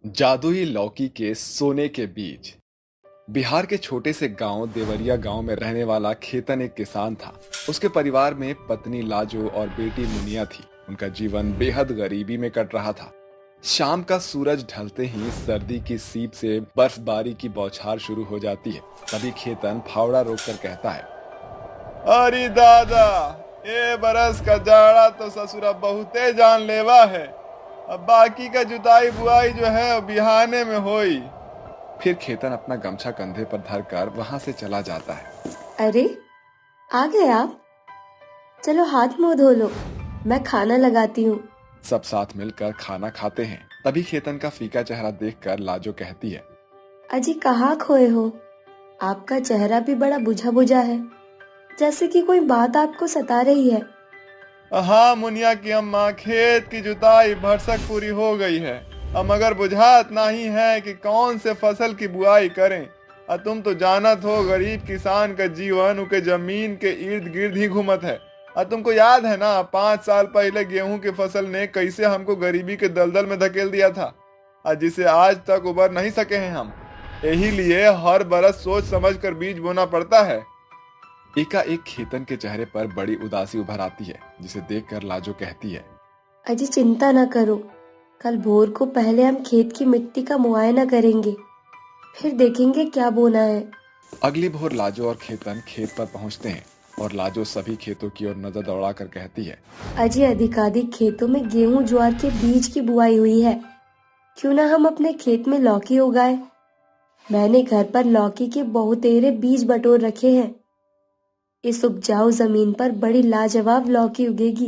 जादुई लौकी के सोने के बीज। बिहार के छोटे से गांव देवरिया गांव में रहने वाला खेतन एक किसान था। उसके परिवार में पत्नी लाजो और बेटी मुनिया थी। उनका जीवन बेहद गरीबी में कट रहा था। शाम का सूरज ढलते ही सर्दी की सीप से बर्फबारी की बौछार शुरू हो जाती है। तभी खेतन फावड़ा रोककर कहता है, अरे दादा, ये बरस का जाड़ा तो ससुरा बहुते जानलेवा है। अब बाकी का जुताई बुआई जो है बिहाने में होई। फिर खेतन अपना गमछा कंधे पर धरकर वहां से चला जाता है। अरे, आ गए आप। चलो हाथ मुंह धो लो, मैं खाना लगाती हूँ। सब साथ मिलकर खाना खाते हैं। तभी खेतन का फीका चेहरा देखकर लाजो कहती है, अजी कहाँ खोए हो? आपका चेहरा भी बड़ा बुझा बुझा है, जैसे कि कोई बात आपको सता रही है। हाँ मुनिया की अम्मा, खेत की जुताई भरसक पूरी हो गई है। अब मगर बुझात नहीं है कि कौन से फसल की बुआई करें। और तुम तो जानत हो, गरीब किसान का जीवन उनके जमीन के इर्द गिर्द ही घूमत है। और तुमको याद है ना, 5 साल पहले गेहूं की फसल ने कैसे हमको गरीबी के दलदल में धकेल दिया था, और जिसे आज तक उबर नहीं सके हैं हम। यही लिए हर बरस सोच समझ कर बीज बोना पड़ता है। एकाएक खेतन के चेहरे पर बड़ी उदासी उभर आती है, जिसे देखकर लाजो कहती है, अजी चिंता न करो, कल भोर को पहले हम खेत की मिट्टी का मुआयना करेंगे, फिर देखेंगे क्या बोना है। अगली भोर लाजो और खेतन खेत पर पहुंचते हैं और लाजो सभी खेतों की ओर नजर दौड़ाकर कहती है, अजी अधिकाधिक खेतों में गेहूं ज्वार के बीज की बुआई हुई है, क्यों ना हम अपने खेत में लौकी उगाए। मैंने घर पर लौकी के बहुतेरे बीज बटोर रखे हैं। इस उपजाऊ जमीन पर बड़ी लाजवाब लौकी उगेगी।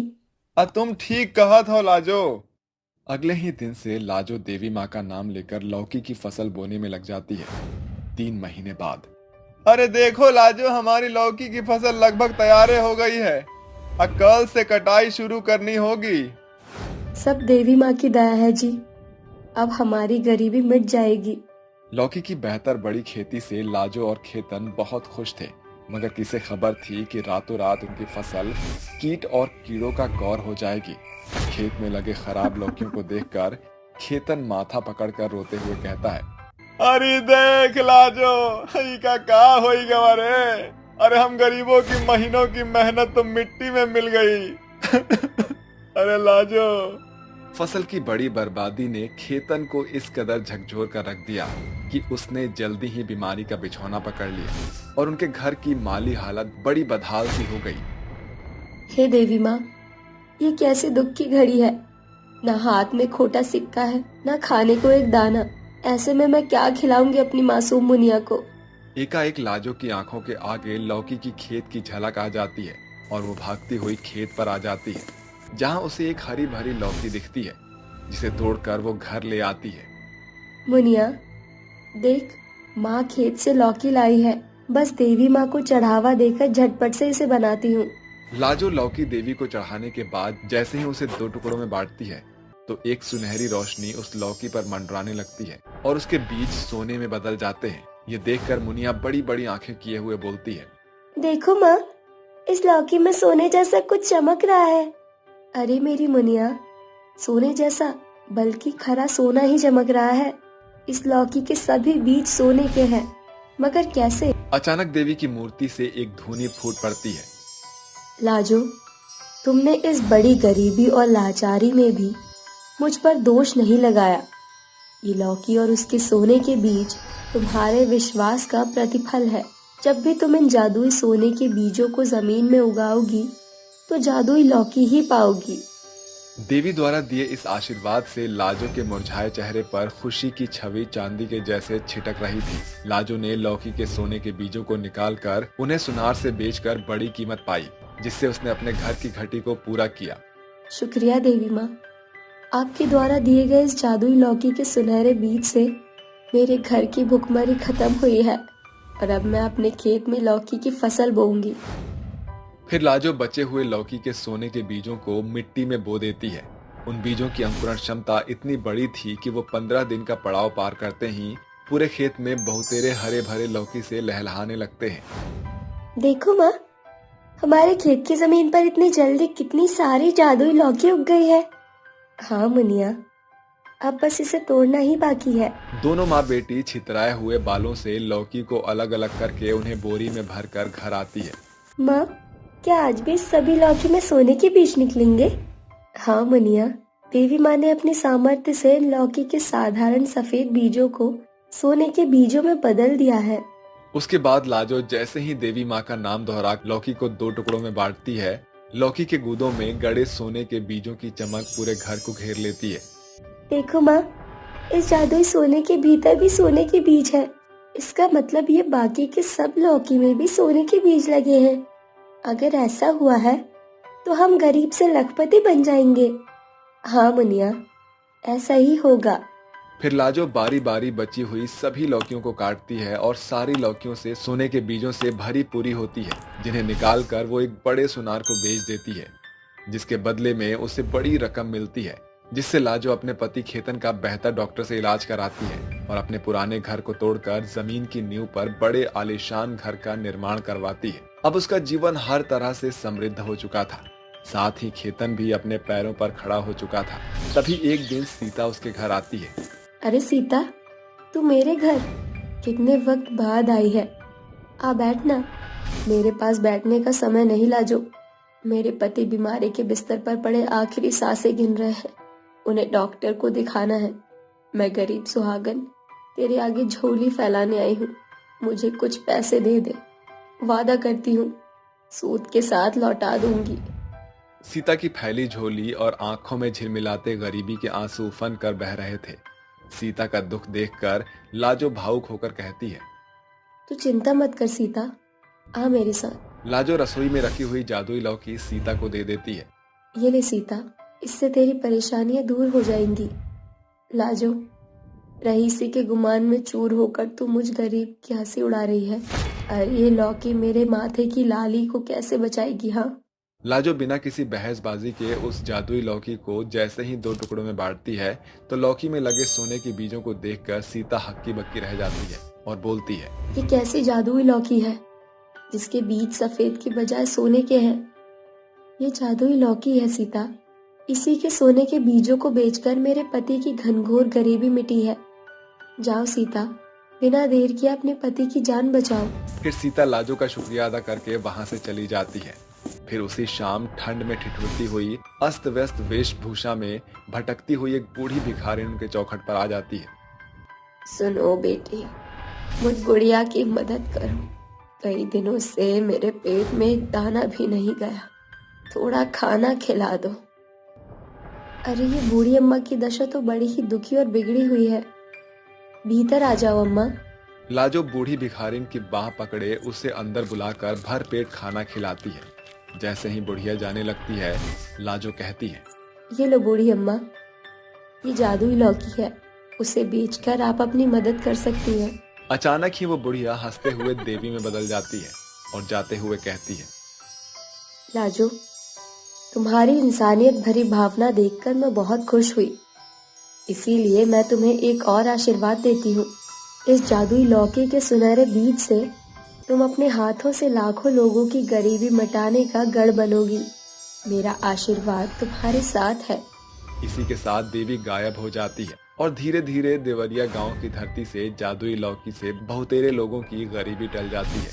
तुम ठीक कहत हो लाजो। अगले ही दिन से लाजो देवी माँ का नाम लेकर लौकी की फसल बोने में लग जाती है। 3 महीने बाद, अरे देखो लाजो, हमारी लौकी की फसल लगभग तैयार हो गई है। अब कल से कटाई शुरू करनी होगी। सब देवी माँ की दया है जी, अब हमारी गरीबी मिट जाएगी। लौकी की बेहतर बड़ी खेती से लाजो और खेतन बहुत खुश थे, मगर किसे खबर थी कि रातों रात उनकी फसल कीट और कीड़ों का गौर हो जाएगी। खेत में लगे खराब लौकियों को देखकर खेतन माथा पकड़कर रोते हुए कहता है, अरे देख लाजो, का होई गवा रे। अरे हम गरीबों की महीनों की मेहनत तो मिट्टी में मिल गई। अरे लाजो। फसल की बड़ी बर्बादी ने खेतन को इस कदर झकझोर कर रख दिया कि उसने जल्दी ही बीमारी का बिछौना पकड़ लिया और उनके घर की माली हालत बड़ी बदहाल सी हो गई। हे देवी माँ, ये कैसी दुख की घड़ी है। न हाथ में खोटा सिक्का है, न खाने को एक दाना। ऐसे में मैं क्या खिलाऊंगी अपनी मासूम मुनिया को। एकाएक लाजो की आंखों के आगे लौकी की खेत की झलक आ जाती है और वो भागती हुई खेत पर आ जाती है, जहाँ उसे एक हरी भरी लौकी दिखती है, जिसे तोड़कर वो घर ले आती है। मुनिया देख, माँ खेत से लौकी लाई है, बस देवी माँ को चढ़ावा देकर झटपट से इसे बनाती हूँ। लाजो लौकी देवी को चढ़ाने के बाद जैसे ही उसे 2 टुकड़ों में बांटती है, तो एक सुनहरी रोशनी उस लौकी पर मंडराने लगती है और उसके बीज सोने में बदल जाते हैं। ये देखकर मुनिया बड़ी बड़ी आंखें किए हुए बोलती है, देखो माँ, इस लौकी में सोने जैसा कुछ चमक रहा है। अरे मेरी मुनिया, सोने जैसा बल्कि खरा सोना ही चमक रहा है। इस लौकी के सभी बीज सोने के हैं, मगर कैसे? अचानक देवी की मूर्ति से एक धूनी फूट पड़ती है। लाजो, तुमने इस बड़ी गरीबी और लाचारी में भी मुझ पर दोष नहीं लगाया। ये लौकी और उसके सोने के बीज तुम्हारे विश्वास का प्रतिफल है। जब भी तुम इन जादुई सोने के बीजों को जमीन में उगाओगी, तो जादुई लौकी ही पाओगी। देवी द्वारा दिए इस आशीर्वाद से लाजो के मुरझाए चेहरे पर खुशी की छवि चांदी के जैसे छिटक रही थी। लाजो ने लौकी के सोने के बीजों को निकालकर उन्हें सुनार से बेचकर बड़ी कीमत पाई, जिससे उसने अपने घर की घटी को पूरा किया। शुक्रिया देवी माँ, आपके द्वारा दिए गए इस जादुई लौकी के सुनहरे बीज से मेरे घर की भुखमरी खत्म हुई है और अब मैं अपने खेत में लौकी की फसल बोऊंगी। फिर लाजो बचे हुए लौकी के सोने के बीजों को मिट्टी में बो देती है। उन बीजों की अंकुरण क्षमता इतनी बड़ी थी कि वो 15 दिन का पड़ाव पार करते ही पूरे खेत में बहुतेरे हरे भरे लौकी से लहलहाने लगते हैं। देखो माँ, हमारे खेत की जमीन पर इतनी जल्दी कितनी सारी जादुई लौकी उग गई है। हाँ मुनिया, अब बस इसे तोड़ना ही बाकी है। दोनों माँ बेटी छितराए हुए बालों से लौकी को अलग अलग करके उन्हें बोरी में भरकर घर आती है। माँ, क्या आज भी सभी लौकी में सोने के बीज निकलेंगे? हाँ मुनिया, देवी माँ ने अपने सामर्थ्य से लौकी के साधारण सफेद बीजों को सोने के बीजों में बदल दिया है। उसके बाद लाजो जैसे ही देवी माँ का नाम दोहरा लौकी को 2 टुकड़ों में बांटती है, लौकी के गूदों में गड़े सोने के बीजों की चमक पूरे घर को घेर लेती है। देखो माँ, इस जादुई सोने के भीतर भी सोने के बीज है। इसका मतलब ये बाकी के सब लौकी में भी सोने के बीज लगे हैं। अगर ऐसा हुआ है तो हम गरीब से लखपति बन जाएंगे। हाँ मुनिया, ऐसा ही होगा। फिर लाजो बारी बारी बची हुई सभी लौकियों को काटती है और सारी लौकियों से सोने के बीजों से भरी पूरी होती है, जिन्हें निकाल कर वो एक बड़े सुनार को बेच देती है, जिसके बदले में उसे बड़ी रकम मिलती है, जिससे लाजो अपने पति खेतन का बेहतर डॉक्टर से इलाज कराती है और अपने पुराने घर को तोड़कर जमीन की नींव पर बड़े आलीशान घर का निर्माण करवाती है। अब उसका जीवन हर तरह से समृद्ध हो चुका था, साथ ही खेतन भी अपने पैरों पर खड़ा हो चुका था। तभी एक दिन सीता उसके घर आती है। अरे सीता, तू मेरे घर कितने वक्त बाद आई है। आ बैठना। मेरे पास बैठने का समय नहीं लाजो। मेरे पति बीमारी के बिस्तर पर पड़े आखिरी सांसें गिन रहे हैं। उन्हें डॉक्टर को दिखाना है। मैं गरीब सुहागन तेरे आगे झोली फैलाने आई हूँ। मुझे कुछ पैसे दे दे। वादा करती हूँ सूद के साथ लौटा दूंगी। सीता की फैली झोली और आंखों में झिलमिलाते गरीबी के आंसू उफन कर बह रहे थे। सीता का दुख देखकर लाजो भावुक होकर कहती है, तू चिंता मत कर सीता, आ मेरे साथ। लाजो रसोई में रखी हुई जादुई लौकी सीता को दे देती है। ये ले सीता, इससे तेरी परेशानियां दूर हो जाएंगी। लाजो, रईसी के गुमान में चूर होकर तू मुझ गरीब की हंसी उड़ा रही है। अरे ये लौकी मेरे माथे की लाली को कैसे बचाएगी? हाँ। लाजो बिना किसी बहसबाजी के उस जादुई लौकी को जैसे ही 2 टुकड़ों में बांटती है तो लौकी में लगे सोने के बीजों को देखकर सीता हक्की बक्की रह जाती है और बोलती है, ये कैसी जादुई लौकी है जिसके बीज सफेद के बजाय सोने के हैं? ये जादुई लौकी है सीता। इसी के सोने के बीजों को बेचकर मेरे पति की घनघोर गरीबी मिटी है। जाओ सीता, बिना देर किए अपने पति की जान बचाओ। फिर सीता लाजो का शुक्रिया अदा करके वहां से चली जाती है। फिर उसी शाम ठंड में ठिठुरती हुई अस्त व्यस्त वेशभूषा में भटकती हुई एक बूढ़ी भिखारिन उनके चौखट पर आ जाती है। सुनो बेटी, मुझ गुड़िया की मदद करो। कई दिनों से मेरे पेट में एक दाना भी नहीं गया। थोड़ा खाना खिला दो। अरे ये बूढ़ी अम्मा की दशा तो बड़ी ही दुखी और बिगड़ी हुई है। भीतर आ जाओ अम्मा। लाजो बूढ़ी भिखारिन की बाह पकड़े उसे अंदर बुलाकर भर पेट खाना खिलाती है। जैसे ही बुढ़िया जाने लगती है, लाजो कहती है, ये लो बूढ़ी अम्मा, ये जादुई लौकी है। उसे बेचकर आप अपनी मदद कर सकती हैं। अचानक ही वो बुढ़िया हंसते हुए देवी में बदल जाती है और जाते हुए कहती है, लाजो, तुम्हारी इंसानियत भरी भावना देखकर मैं बहुत खुश हुई। इसीलिए मैं तुम्हें एक और आशीर्वाद देती हूँ। इस जादुई लौकी के सुनहरे बीज से तुम अपने हाथों से लाखों लोगों की गरीबी मिटाने का गढ़ बनोगी। मेरा आशीर्वाद तुम्हारे साथ है। इसी के साथ देवी गायब हो जाती है और धीरे धीरे देवरिया गांव की धरती से जादुई लौकी से बहुतेरे लोगों की गरीबी टल जाती है।